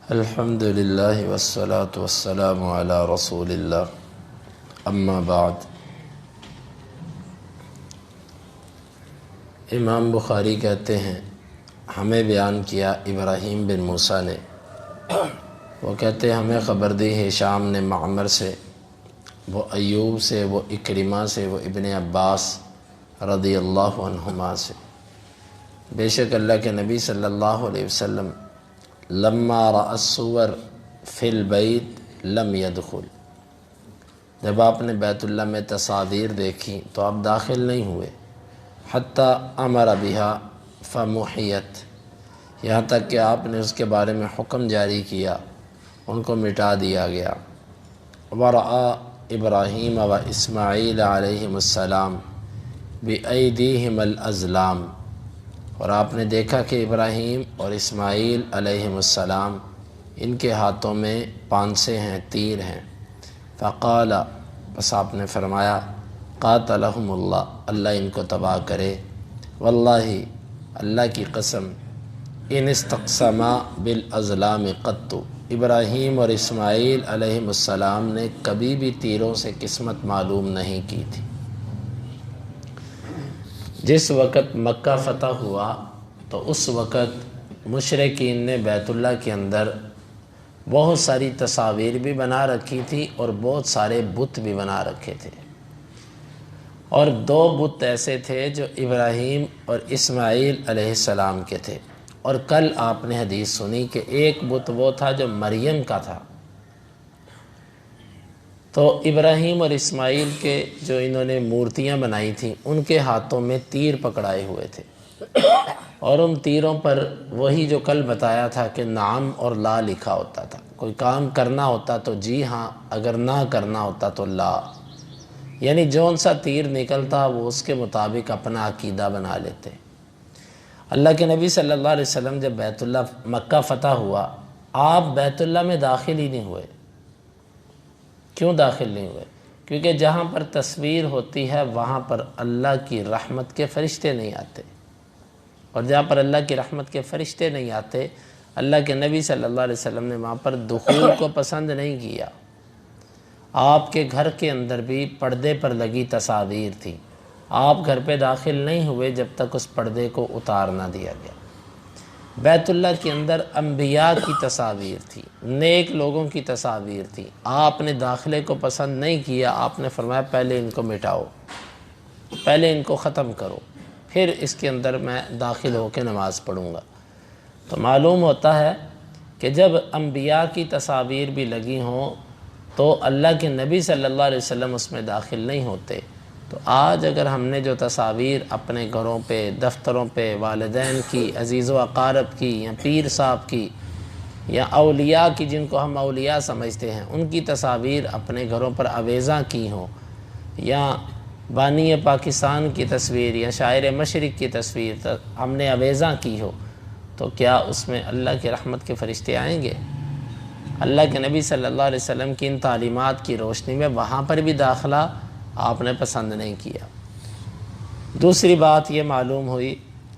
الحمد للہ والصلاة والسلام علی رسول اللہ اما بعد۔ امام بخاری کہتے ہیں ہمیں بیان کیا ابراہیم بن موسیٰ نے، وہ کہتے ہیں ہمیں خبر دی ہشام نے معمر سے، وہ ایوب سے، وہ اکرمہ سے، وہ ابن عباس رضی اللہ عنہما سے، بے شک اللہ کے نبی صلی اللہ علیہ وسلم لما رأى الصور فی البیت لم يدخل، جب آپ نے بیت اللہ میں تصاویر دیکھی تو آپ داخل نہیں ہوئے، حتی امر بها فمحیت، یہاں تک کہ آپ نے اس کے بارے میں حکم جاری کیا، ان کو مٹا دیا گیا۔ ورأى ابراہیم و اسماعیل علیہم السلام بأیدیہم الازلام، اور آپ نے دیکھا کہ ابراہیم اور اسماعیل علیہم السلام ان کے ہاتھوں میں پانسے ہیں، تیر ہیں۔ فقال، بس آپ نے فرمایا قاتلہم اللہ، اللہ ان کو تباہ کرے، واللہ اللہ کی قسم، ان استقسما بالازلام قط، ابراہیم اور اسماعیل علیہم السلام نے کبھی بھی تیروں سے قسمت معلوم نہیں کی تھی۔ جس وقت مکہ فتح ہوا تو اس وقت مشرکین نے بیت اللہ کے اندر بہت ساری تصاویر بھی بنا رکھی تھی اور بہت سارے بت بھی بنا رکھے تھے، اور دو بت ایسے تھے جو ابراہیم اور اسماعیل علیہ السلام کے تھے، اور کل آپ نے حدیث سنی کہ ایک بت وہ تھا جو مریم کا تھا۔ تو ابراہیم اور اسماعیل کے جو انہوں نے مورتیاں بنائی تھیں ان کے ہاتھوں میں تیر پکڑائے ہوئے تھے، اور ان تیروں پر وہی جو کل بتایا تھا کہ نعم اور لا لکھا ہوتا تھا، کوئی کام کرنا ہوتا تو جی ہاں، اگر نہ کرنا ہوتا تو لا، یعنی جون سا تیر نکلتا وہ اس کے مطابق اپنا عقیدہ بنا لیتے۔ اللہ کے نبی صلی اللہ علیہ وسلم جب بیت اللہ مکہ فتح ہوا، آپ بیت اللہ میں داخل ہی نہیں ہوئے۔ کیوں داخل نہیں ہوئے؟ کیونکہ جہاں پر تصویر ہوتی ہے وہاں پر اللہ کی رحمت کے فرشتے نہیں آتے، اور جہاں پر اللہ کی رحمت کے فرشتے نہیں آتے، اللہ کے نبی صلی اللہ علیہ وسلم نے وہاں پر دخول کو پسند نہیں کیا۔ آپ کے گھر کے اندر بھی پردے پر لگی تصاویر تھی، آپ گھر پہ داخل نہیں ہوئے جب تک اس پردے کو اتار نہ دیا گیا۔ بیت اللہ کے اندر انبیاء کی تصاویر تھی، نیک لوگوں کی تصاویر تھی، آپ نے داخلے کو پسند نہیں کیا، آپ نے فرمایا پہلے ان کو مٹاؤ، پہلے ان کو ختم کرو، پھر اس کے اندر میں داخل ہو کے نماز پڑھوں گا۔ تو معلوم ہوتا ہے کہ جب انبیاء کی تصاویر بھی لگی ہوں تو اللہ کے نبی صلی اللہ علیہ وسلم اس میں داخل نہیں ہوتے۔ تو آج اگر ہم نے جو تصاویر اپنے گھروں پہ، دفتروں پہ، والدین کی، عزیز و اقارب کی، یا پیر صاحب کی، یا اولیاء کی، جن کو ہم اولیاء سمجھتے ہیں، ان کی تصاویر اپنے گھروں پر آویزاں کی ہوں، یا بانی پاکستان کی تصویر یا شاعر مشرق کی تصویر ہم نے آویزاں کی ہو، تو کیا اس میں اللہ کی رحمت کے فرشتے آئیں گے؟ اللہ کے نبی صلی اللہ علیہ وسلم کی ان تعلیمات کی روشنی میں وہاں پر بھی داخلہ آپ نے پسند نہیں کیا۔ دوسری بات یہ معلوم ہوئی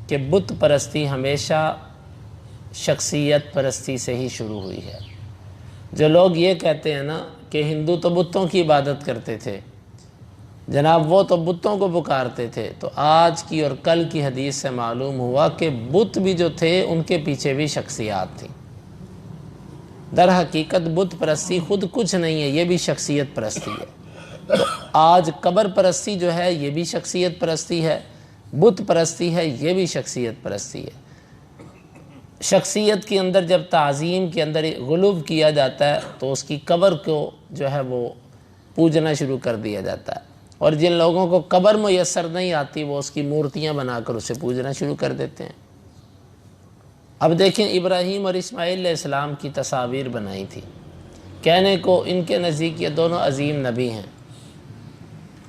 کہ بت پرستی ہمیشہ شخصیت پرستی سے ہی شروع ہوئی ہے۔ جو لوگ یہ کہتے ہیں نا کہ ہندو تو بتوں کی عبادت کرتے تھے، جناب وہ تو بتوں کو پکارتے تھے، تو آج کی اور کل کی حدیث سے معلوم ہوا کہ بت بھی جو تھے ان کے پیچھے بھی شخصیات تھیں۔ در حقیقت بت پرستی خود کچھ نہیں ہے، یہ بھی شخصیت پرستی ہے۔ تو آج قبر پرستی جو ہے یہ بھی شخصیت پرستی ہے، بت پرستی ہے یہ بھی شخصیت پرستی ہے۔ شخصیت کے اندر جب تعظیم کے اندر غلو کیا جاتا ہے تو اس کی قبر کو جو ہے وہ پوجنا شروع کر دیا جاتا ہے، اور جن لوگوں کو قبر میسر نہیں آتی وہ اس کی مورتیاں بنا کر اسے پوجنا شروع کر دیتے ہیں۔ اب دیکھیں ابراہیم اور اسماعیل علیہ السلام کی تصاویر بنائی تھی، کہنے کو ان کے نزدیک یہ دونوں عظیم نبی ہیں،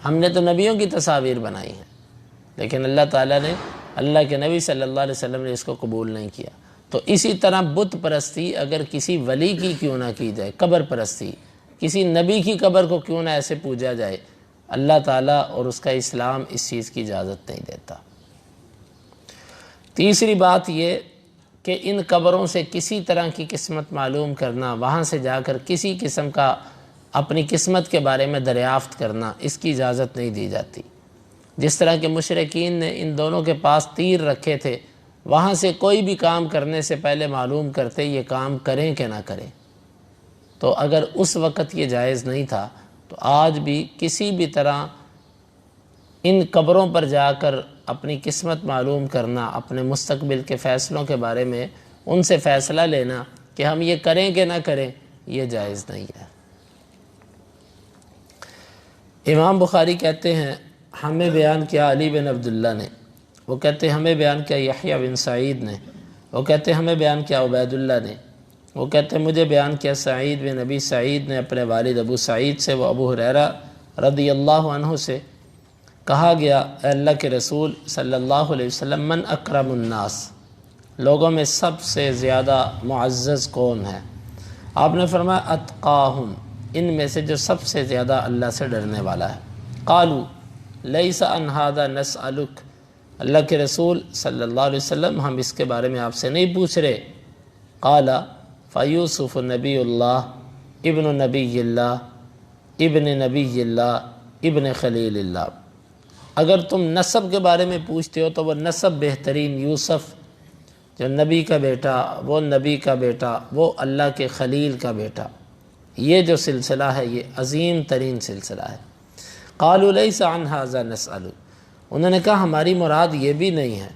ہم نے تو نبیوں کی تصاویر بنائی ہیں، لیکن اللہ تعالیٰ نے، اللہ کے نبی صلی اللہ علیہ وسلم نے اس کو قبول نہیں کیا۔ تو اسی طرح بت پرستی اگر کسی ولی کی کیوں نہ کی جائے، قبر پرستی کسی نبی کی قبر کو کیوں نہ ایسے پوجا جائے، اللہ تعالیٰ اور اس کا اسلام اس چیز کی اجازت نہیں دیتا۔ تیسری بات یہ کہ ان قبروں سے کسی طرح کی قسمت معلوم کرنا، وہاں سے جا کر کسی قسم کا اپنی قسمت کے بارے میں دریافت کرنا، اس کی اجازت نہیں دی جاتی۔ جس طرح کہ مشرکین نے ان دونوں کے پاس تیر رکھے تھے، وہاں سے کوئی بھی کام کرنے سے پہلے معلوم کرتے یہ کام کریں کہ نہ کریں۔ تو اگر اس وقت یہ جائز نہیں تھا تو آج بھی کسی بھی طرح ان قبروں پر جا کر اپنی قسمت معلوم کرنا، اپنے مستقبل کے فیصلوں کے بارے میں ان سے فیصلہ لینا کہ ہم یہ کریں کہ نہ کریں، یہ جائز نہیں ہے۔ امام بخاری کہتے ہیں ہمیں بیان کیا علی بن عبداللہ نے، وہ کہتے ہیں ہمیں بیان کیا یحییٰ بن سعید نے، وہ کہتے ہیں ہمیں بیان کیا عبید اللہ نے، وہ کہتے ہیں مجھے بیان کیا سعید بن ابی سعید نے اپنے والد ابو سعید سے، وہ ابو ہریرہ رضی اللہ عنہ سے کہا گیا اے اللہ کے رسول صلی اللہ علیہ وسلم من اکرم الناس، لوگوں میں سب سے زیادہ معزز کون ہے؟ آپ نے فرمایا اتقاہم، ان میں سے جو سب سے زیادہ اللہ سے ڈرنے والا ہے۔ قالوا لیس عن ھذا نسألک، اللہ کے رسول صلی اللہ علیہ وسلم ہم اس کے بارے میں آپ سے نہیں پوچھ رہے۔ قال فیوسف نبی اللہ ابن نبی اللہ ابن نبی اللہ ابن خلیل اللہ، اگر تم نسب کے بارے میں پوچھتے ہو تو وہ نسب بہترین یوسف جو نبی کا بیٹا، وہ نبی کا بیٹا، وہ اللہ کے خلیل کا بیٹا، یہ جو سلسلہ ہے یہ عظیم ترین سلسلہ ہے۔ قالوا لیس عن ھذا نسأل، انہوں نے کہا ہماری مراد یہ بھی نہیں ہے۔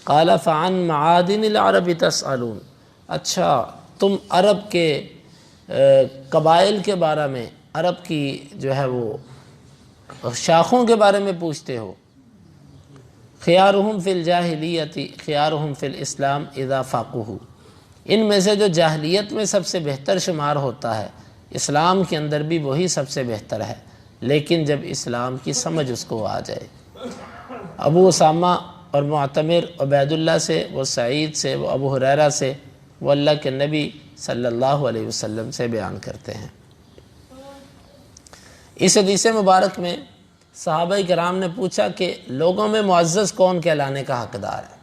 قال فعن معادن العرب تسألون، اچھا تم عرب کے قبائل کے بارے میں، عرب کی جو ہے وہ شاخوں کے بارے میں پوچھتے ہو۔ خیارہم فی الجاہلیت خیارہم فی الاسلام اذا فقہوا، ان میں سے جو جاہلیت میں سب سے بہتر شمار ہوتا ہے اسلام کے اندر بھی وہی سب سے بہتر ہے، لیکن جب اسلام کی سمجھ اس کو آ جائے۔ ابو اسامہ اور معتمر عبید اللہ سے، وہ سعید سے، وہ ابو ہریرہ سے، وہ اللہ کے نبی صلی اللہ علیہ وسلم سے بیان کرتے ہیں۔ اس حدیث مبارک میں صحابہ کرام نے پوچھا کہ لوگوں میں معزز کون کہلانے کا حقدار ہے؟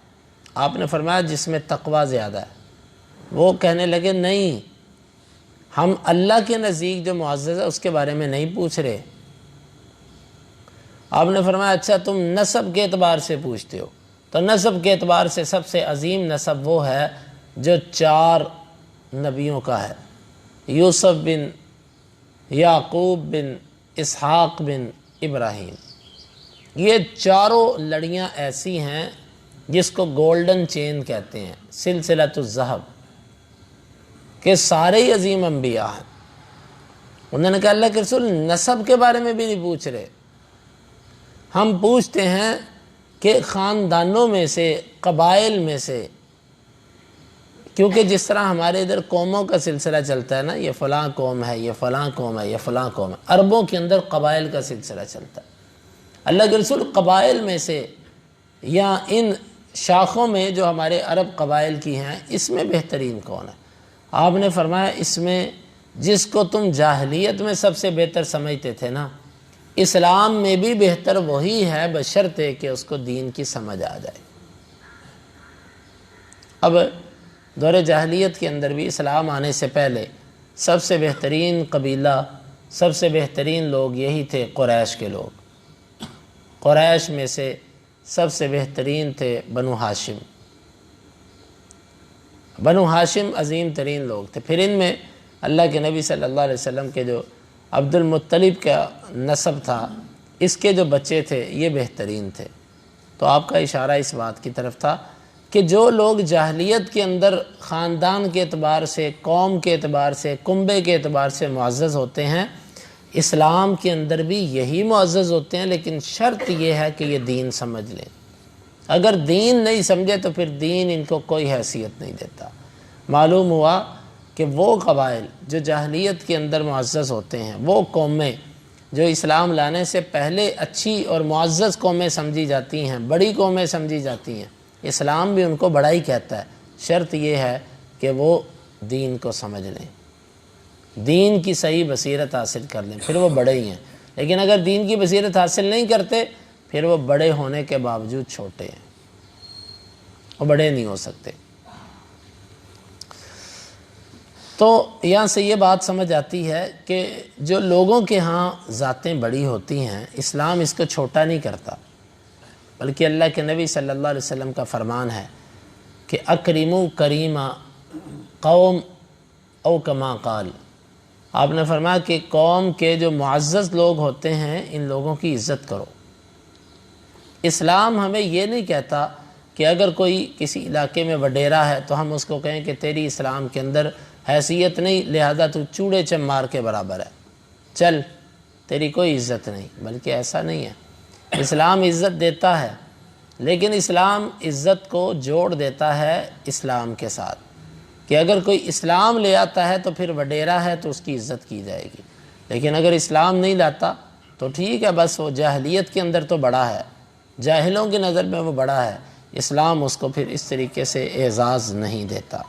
آپ نے فرمایا جس میں تقوی زیادہ ہے۔ وہ کہنے لگے نہیں، ہم اللہ کے نزدیک جو معزز ہے اس کے بارے میں نہیں پوچھ رہے۔ آپ نے فرمایا اچھا تم نسب کے اعتبار سے پوچھتے ہو، تو نسب کے اعتبار سے سب سے عظیم نسب وہ ہے جو 4 نبیوں کا ہے، یوسف بن یعقوب بن اسحاق بن ابراہیم۔ یہ چاروں لڑیاں ایسی ہیں جس کو گولڈن چین کہتے ہیں، سلسلۃ الذہب، کہ سارے ہی عظیم انبیاء ہیں۔ انہوں نے کہا اللہ کے رسول نسب کے بارے میں بھی نہیں پوچھ رہے، ہم پوچھتے ہیں کہ خاندانوں میں سے، قبائل میں سے، کیونکہ جس طرح ہمارے ادھر قوموں کا سلسلہ چلتا ہے نا، یہ فلاں قوم ہے، یہ فلاں قوم ہے، یہ فلاں قوم ہے، عربوں کے اندر قبائل کا سلسلہ چلتا ہے۔ اللہ کے رسول قبائل میں سے یا ان شاخوں میں جو ہمارے عرب قبائل کی ہیں اس میں بہترین کون ہے؟ آپ نے فرمایا اس میں جس کو تم جاہلیت میں سب سے بہتر سمجھتے تھے نا، اسلام میں بھی بہتر وہی ہے، بشرطے کہ اس کو دین کی سمجھ آ جائے۔ اب دور جاہلیت کے اندر بھی اسلام آنے سے پہلے سب سے بہترین قبیلہ، سب سے بہترین لوگ یہی تھے، قریش کے لوگ۔ قریش میں سے سب سے بہترین تھے بنو ہاشم۔ بنو ہاشم عظیم ترین لوگ تھے، پھر ان میں اللہ کے نبی صلی اللہ علیہ وسلم کے جو عبد المطلب کا نسب تھا، اس کے جو بچے تھے یہ بہترین تھے۔ تو آپ کا اشارہ اس بات کی طرف تھا کہ جو لوگ جاہلیت کے اندر خاندان کے اعتبار سے، قوم کے اعتبار سے، کنبے کے اعتبار سے معزز ہوتے ہیں، اسلام کے اندر بھی یہی معزز ہوتے ہیں، لیکن شرط یہ ہے کہ یہ دین سمجھ لیں۔ اگر دین نہیں سمجھے تو پھر دین ان کو کوئی حیثیت نہیں دیتا۔ معلوم ہوا کہ وہ قبائل جو جاہلیت کے اندر معزز ہوتے ہیں، وہ قومیں جو اسلام لانے سے پہلے اچھی اور معزز قومیں سمجھی جاتی ہیں، بڑی قومیں سمجھی جاتی ہیں، اسلام بھی ان کو بڑا ہی کہتا ہے۔ شرط یہ ہے کہ وہ دین کو سمجھ لیں، دین کی صحیح بصیرت حاصل کر لیں، پھر وہ بڑے ہی ہیں۔ لیکن اگر دین کی بصیرت حاصل نہیں کرتے پھر وہ بڑے ہونے کے باوجود چھوٹے ہیں، وہ بڑے نہیں ہو سکتے۔ تو یہاں سے یہ بات سمجھ آتی ہے کہ جو لوگوں کے ہاں ذاتیں بڑی ہوتی ہیں، اسلام اس کو چھوٹا نہیں کرتا، بلکہ اللہ کے نبی صلی اللہ علیہ وسلم کا فرمان ہے کہ اکرموا کریما قوم او کما قال، آپ نے فرمایا کہ قوم کے جو معزز لوگ ہوتے ہیں ان لوگوں کی عزت کرو۔ اسلام ہمیں یہ نہیں کہتا کہ اگر کوئی کسی علاقے میں وڈیرا ہے تو ہم اس کو کہیں کہ تیری اسلام کے اندر حیثیت نہیں، لہذا تو چوڑے چمار کے برابر ہے، چل تیری کوئی عزت نہیں، بلکہ ایسا نہیں ہے۔ اسلام عزت دیتا ہے، لیکن اسلام عزت کو جوڑ دیتا ہے اسلام کے ساتھ، کہ اگر کوئی اسلام لے آتا ہے تو پھر وڈیرا ہے تو اس کی عزت کی جائے گی، لیکن اگر اسلام نہیں لاتا تو ٹھیک ہے، بس وہ جاہلیت کے اندر تو بڑا ہے، جاہلوں کی نظر میں وہ بڑا ہے، اسلام اس کو پھر اس طریقے سے اعزاز نہیں دیتا۔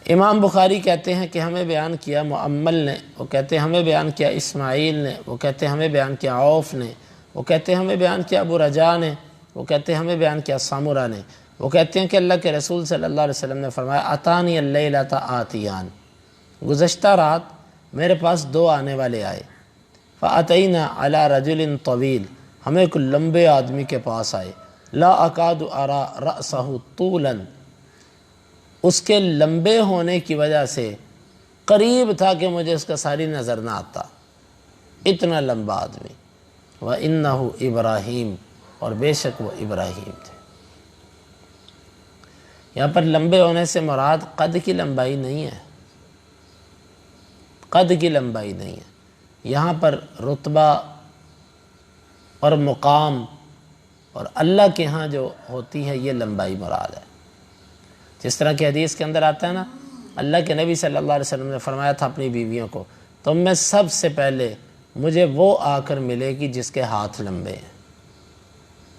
امام بخاری کہتے ہیں کہ ہمیں بیان کیا معمل نے، وہ کہتے ہیں ہمیں بیان کیا اسماعیل نے، وہ کہتے ہیں ہمیں بیان کیا عوف نے، وہ کہتے ہیں ہمیں بیان کیا ابو رجاء نے، وہ کہتے ہیں ہمیں بیان کیا سامورہ نے، وہ کہتے ہیں کہ اللہ کے رسول صلی اللہ علیہ وسلم نے فرمایا اتانی اللیلۃ آتیان، گزشتہ رات میرے پاس دو آنے والے آئے، فاتینا علی رجل طویل، ہمیں ایک لمبے آدمی کے پاس آئے، لا اکاد ارى رأسہ طولا، اس کے لمبے ہونے کی وجہ سے قریب تھا کہ مجھے اس کا ساری نظر نہ آتا، اتنا لمبا آدمی، وَإِنَّهُ ابراہیم، اور بے شک وہ ابراہیم تھے۔ یہاں پر لمبے ہونے سے مراد قد کی لمبائی نہیں ہے، قد کی لمبائی نہیں ہے، یہاں پر رتبہ اور مقام اور اللہ کے ہاں جو ہوتی ہے یہ لمبائی مراد ہے۔ جس طرح کہ حدیث کے اندر آتا ہے نا، اللہ کے نبی صلی اللہ علیہ وسلم نے فرمایا تھا اپنی بیویوں کو، تم میں سب سے پہلے مجھے وہ آ کر ملے گی جس کے ہاتھ لمبے ہیں،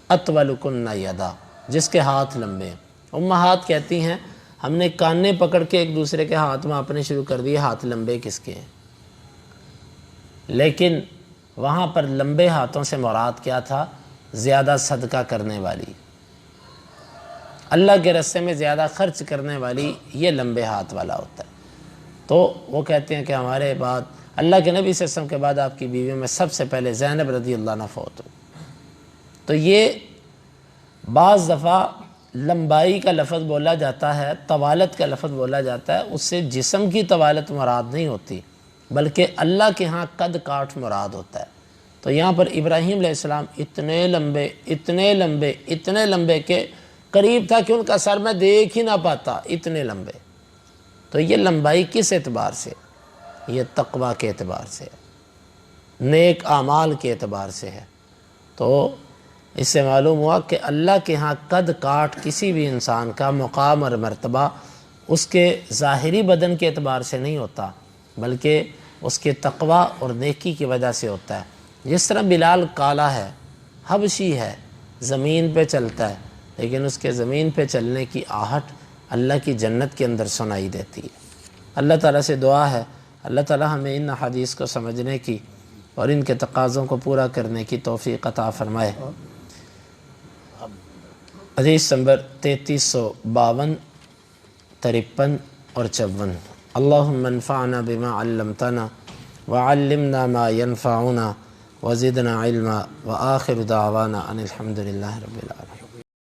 اطولکن یدا، جس کے ہاتھ لمبے ہیں۔ امہات کہتی ہیں ہم نے کانے پکڑ کے ایک دوسرے کے ہاتھ میں اپنے شروع کر دیے، ہاتھ لمبے کس کے ہیں، لیکن وہاں پر لمبے ہاتھوں سے مراد کیا تھا؟ زیادہ صدقہ کرنے والی، اللہ کے راستے میں زیادہ خرچ کرنے والی، یہ لمبے ہاتھ والا ہوتا ہے۔ تو وہ کہتے ہیں کہ ہمارے بعد اللہ کے نبی صلی اللہ علیہ وسلم کے بعد آپ کی بیویوں میں سب سے پہلے زینب رضی اللہ عنہ فوت ہوئی۔ تو یہ بعض دفعہ لمبائی کا لفظ بولا جاتا ہے، طوالت کا لفظ بولا جاتا ہے، اس سے جسم کی طوالت مراد نہیں ہوتی، بلکہ اللہ کے ہاں قد کاٹ مراد ہوتا ہے۔ تو یہاں پر ابراہیم علیہ السلام اتنے لمبے اتنے لمبے اتنے لمبے کہ قریب تھا کہ ان کا سر میں دیکھ ہی نہ پاتا، اتنے لمبے۔ تو یہ لمبائی کس اعتبار سے؟ یہ تقوی کے اعتبار سے ہے، نیک اعمال کے اعتبار سے ہے۔ تو اس سے معلوم ہوا کہ اللہ کے ہاں قد کاٹ کسی بھی انسان کا مقام اور مرتبہ اس کے ظاہری بدن کے اعتبار سے نہیں ہوتا، بلکہ اس کے تقوی اور نیکی کی وجہ سے ہوتا ہے۔ جس طرح بلال کالا ہے، حبشی ہے، زمین پہ چلتا ہے، لیکن اس کے زمین پہ چلنے کی آہٹ اللہ کی جنت کے اندر سنائی دیتی ہے۔ اللہ تعالیٰ سے دعا ہے اللہ تعالیٰ ہمیں ان حدیث کو سمجھنے کی اور ان کے تقاضوں کو پورا کرنے کی توفیق عطا فرمائے۔ حدیث نمبر 3352، 53 اور 54۔ اللہم انفعنا بما علمتنا وعلمنا ما ينفعنا وزدنا علما وآخر دعوانا ان الحمد للہ رب العالمین۔